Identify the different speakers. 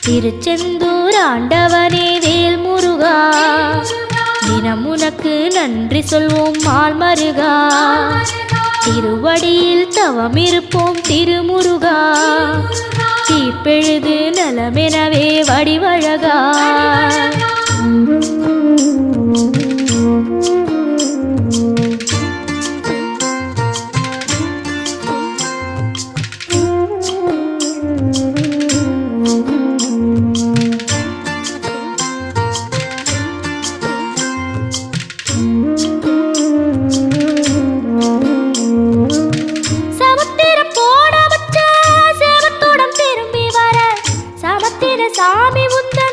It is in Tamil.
Speaker 1: திருச்செந்தூர் ஆண்டவனே வேல் முருகா, தினம் உனக்கு நன்றி சொல்வோம் மால் மருகா. திருவடியில் தவம் இருப்போம் திருமுருகா, தீப்பெழுது நலமெனவே வடிவழகா. சாமி உந்த